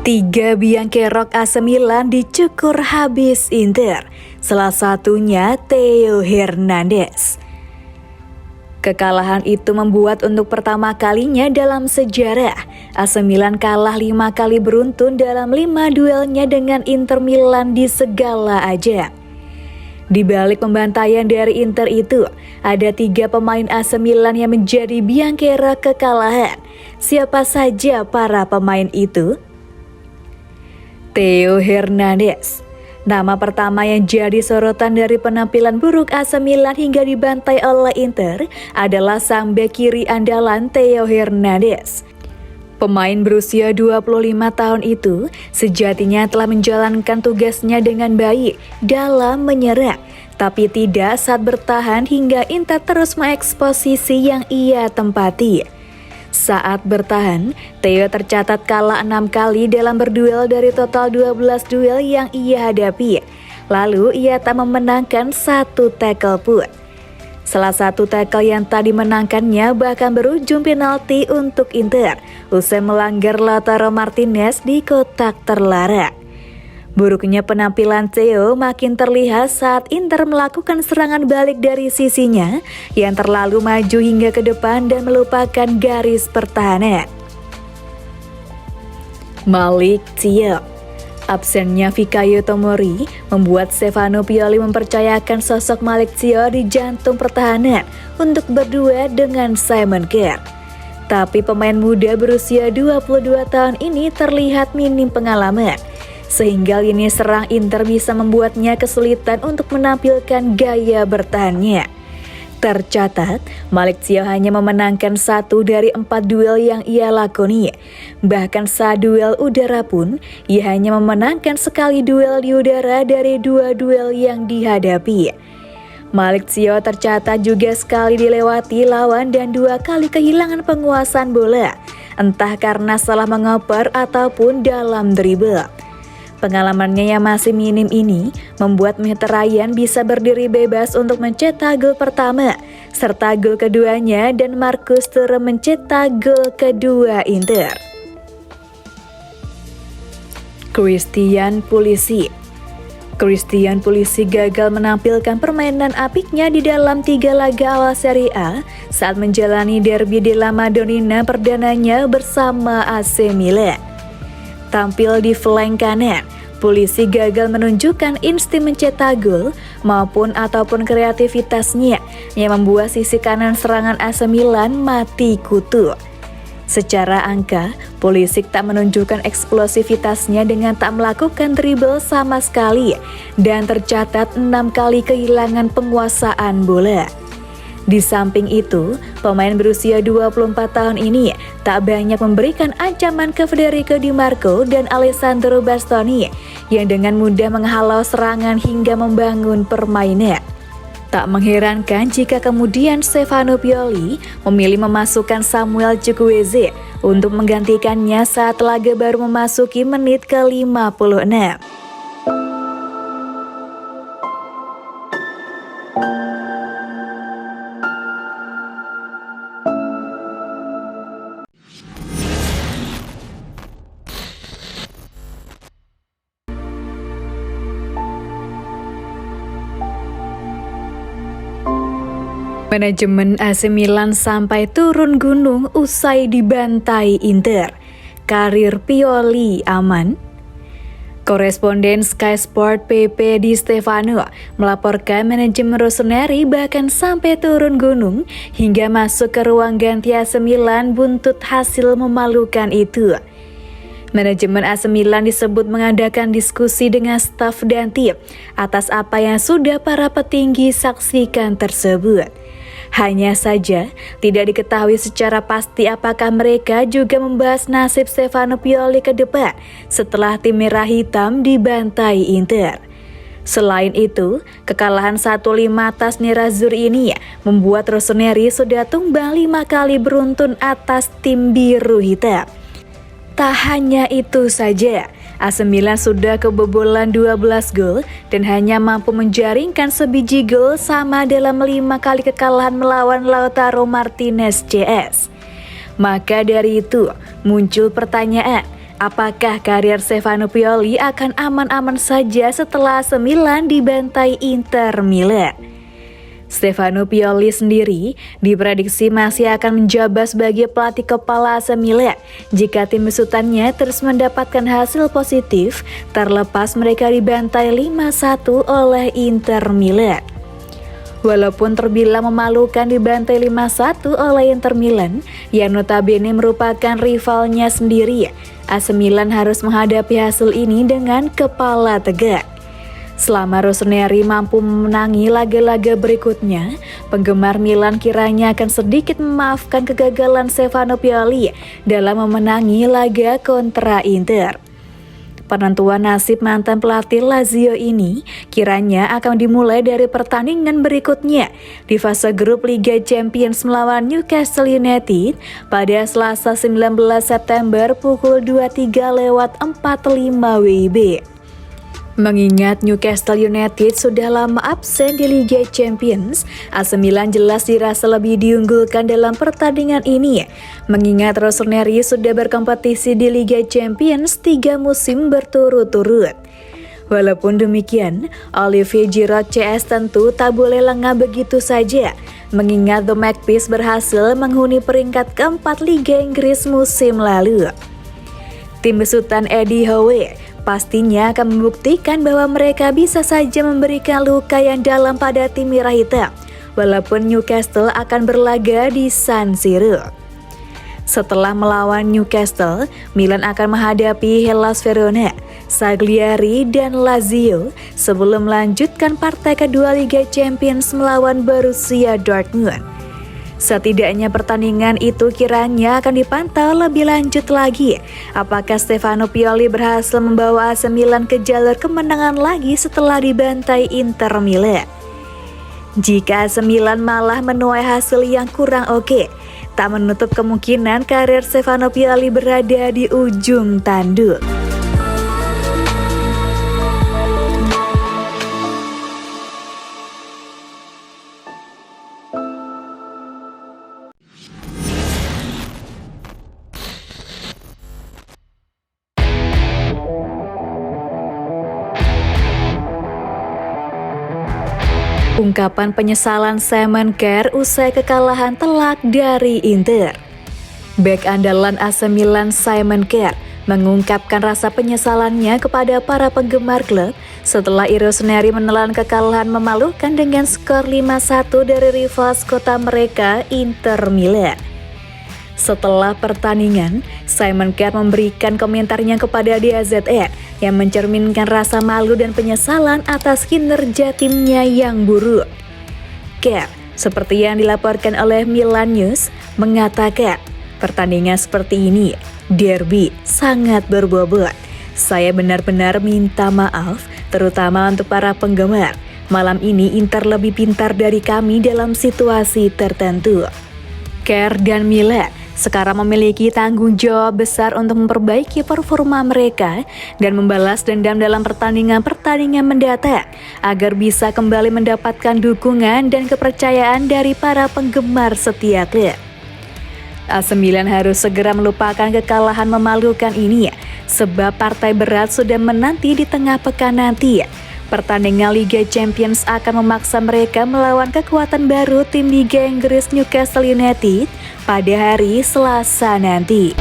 Tiga biang kerok AC Milan dicukur habis Inter, salah satunya Theo Hernandez. Kekalahan itu membuat untuk pertama kalinya dalam sejarah, AC Milan kalah 5 kali beruntun dalam 5 duelnya dengan Inter Milan di segala ajang. Di balik pembantaian dari Inter itu, ada 3 pemain AC Milan yang menjadi biang kerok kekalahan. Siapa saja para pemain itu? Theo Hernandez, nama pertama yang jadi sorotan dari penampilan buruk AC Milan hingga dibantai oleh Inter adalah sang bek kiri andalan Theo Hernandez. Pemain berusia 25 tahun itu sejatinya telah menjalankan tugasnya dengan baik dalam menyerang, tapi tidak saat bertahan hingga Inter terus mengekspos sisi yang ia tempati. Saat bertahan, Theo tercatat kalah 6 kali dalam berduel dari total 12 duel yang ia hadapi. Lalu ia tak memenangkan 1 tackle pun. Salah satu tackle yang tak dimenangkannya bahkan berujung penalti untuk Inter usai melanggar Lautaro Martinez di kotak terlarang. Buruknya penampilan Theo makin terlihat saat Inter melakukan serangan balik dari sisinya yang terlalu maju hingga ke depan dan melupakan garis pertahanan. Malik Thiaw. Absennya Fikayo Tomori membuat Stefano Pioli mempercayakan sosok Malik Thiaw di jantung pertahanan untuk berdua dengan Simon Kjær. Tapi pemain muda berusia 22 tahun ini terlihat minim pengalaman, sehingga lini serang Inter bisa membuatnya kesulitan untuk menampilkan gaya bertahannya. Tercatat, Malik Thiaw hanya memenangkan 1 dari 4 duel yang ia lakoni. Bahkan saat duel udara pun, ia hanya memenangkan sekali duel di udara dari 2 duel yang dihadapi. Malik Thiaw tercatat juga sekali dilewati lawan dan 2 kali kehilangan penguasaan bola, entah karena salah mengoper ataupun dalam dribble. Pengalamannya yang masih minim ini membuat Mkhitaryan bisa berdiri bebas untuk mencetak gol pertama, serta gol keduanya, dan Marcus Thuram mencetak gol kedua Inter. Christian Pulisic gagal menampilkan permainan apiknya di dalam 3 laga awal Serie A saat menjalani derby della Madonnina perdananya bersama AC Milan. Tampil di flank kanan, Pulisic gagal menunjukkan insting mencetak gol ataupun kreativitasnya yang membuat sisi kanan serangan AC Milan mati kutu. Secara angka, Pulisic tak menunjukkan eksplosivitasnya dengan tak melakukan dribble sama sekali dan tercatat 6 kali kehilangan penguasaan bola. Di samping itu, pemain berusia 24 tahun ini tak banyak memberikan ancaman ke Federico Di Marco dan Alessandro Bastoni yang dengan mudah menghalau serangan hingga membangun permainan. Tak mengherankan jika kemudian Stefano Pioli memilih memasukkan Samuel Chukwueze untuk menggantikannya saat laga baru memasuki menit ke-56. Manajemen AC Milan sampai turun gunung usai dibantai Inter. Karir Pioli aman? Koresponden Sky Sport PP Di Stefano melaporkan manajemen Rossoneri bahkan sampai turun gunung hingga masuk ke ruang ganti AC Milan buntut hasil memalukan itu. Manajemen AC Milan disebut mengadakan diskusi dengan staf dan tim atas apa yang sudah para petinggi saksikan tersebut. Hanya saja, tidak diketahui secara pasti apakah mereka juga membahas nasib Stefano Pioli ke depan setelah tim merah hitam dibantai Inter. Selain itu, kekalahan 1-5 atas Nerazzurri ini membuat Rossoneri sudah tumbang 5 kali beruntun atas tim biru hitam. Tak hanya itu saja, AC Milan sudah kebobolan 12 gol dan hanya mampu menjaringkan sebiji gol sama dalam 5 kali kekalahan melawan Lautaro Martinez CS. Maka dari itu, muncul pertanyaan, Apakah karir Stefano Pioli akan aman-aman saja setelah AC Milan dibantai Inter Milan? Stefano Pioli sendiri diprediksi masih akan menjabat sebagai pelatih kepala AC Milan jika tim besutannya terus mendapatkan hasil positif terlepas mereka dibantai 5-1 oleh Inter Milan. Walaupun terbilang memalukan dibantai 5-1 oleh Inter Milan yang notabene merupakan rivalnya sendiri, AC Milan harus menghadapi hasil ini dengan kepala tegak. Selama Rossoneri mampu memenangi laga-laga berikutnya, penggemar Milan kiranya akan sedikit memaafkan kegagalan Stefano Pioli dalam memenangi laga kontra Inter. Penentuan nasib mantan pelatih Lazio ini kiranya akan dimulai dari pertandingan berikutnya di fase grup Liga Champions melawan Newcastle United pada Selasa 19 September pukul 23:45 WIB. Mengingat Newcastle United sudah lama absen di Liga Champions, AC Milan jelas dirasa lebih diunggulkan dalam pertandingan ini. Mengingat Rossoneri sudah berkompetisi di Liga Champions 3 musim berturut-turut. Walaupun demikian, Olivier Giroud CS tentu tak boleh lengah begitu saja, mengingat The Magpies berhasil menghuni peringkat keempat Liga Inggris musim lalu. Tim besutan Eddie Howe pastinya akan membuktikan bahwa mereka bisa saja memberikan luka yang dalam pada tim merah hitam, walaupun Newcastle akan berlaga di San Siro. Setelah melawan Newcastle, Milan akan menghadapi Hellas Verona, Cagliari, dan Lazio sebelum melanjutkan partai kedua Liga Champions melawan Borussia Dortmund. Setidaknya pertandingan itu kiranya akan dipantau lebih lanjut lagi. Apakah Stefano Pioli berhasil membawa AC Milan ke jalur kemenangan lagi setelah dibantai Inter Milan? Jika AC Milan malah menuai hasil yang kurang oke, tak menutup kemungkinan karir Stefano Pioli berada di ujung tanduk. Ungkapan penyesalan Simon Kjaer usai kekalahan telak dari Inter. Bek andalan AC Milan Simon Kjaer mengungkapkan rasa penyesalannya kepada para penggemar klub setelah Rossoneri menelan kekalahan memalukan dengan skor 5-1 dari rival kota mereka Inter Milan. Setelah pertandingan, Simon Kjaer memberikan komentarnya kepada DAZN yang mencerminkan rasa malu dan penyesalan atas kinerja timnya yang buruk. Kjaer, seperti yang dilaporkan oleh Milan News, mengatakan, pertandingan seperti ini, derby, sangat berbobot. Saya benar-benar minta maaf, terutama untuk para penggemar. Malam ini Inter lebih pintar dari kami dalam situasi tertentu. Kjaer dan Milan sekarang memiliki tanggung jawab besar untuk memperbaiki performa mereka dan membalas dendam dalam pertandingan-pertandingan mendatang agar bisa kembali mendapatkan dukungan dan kepercayaan dari para penggemar setia klub. AC Milan harus segera melupakan kekalahan memalukan ini sebab partai berat sudah menanti di tengah pekan nanti. Pertandingan Liga Champions akan memaksa mereka melawan kekuatan baru tim Liga Inggris Newcastle United pada hari Selasa nanti.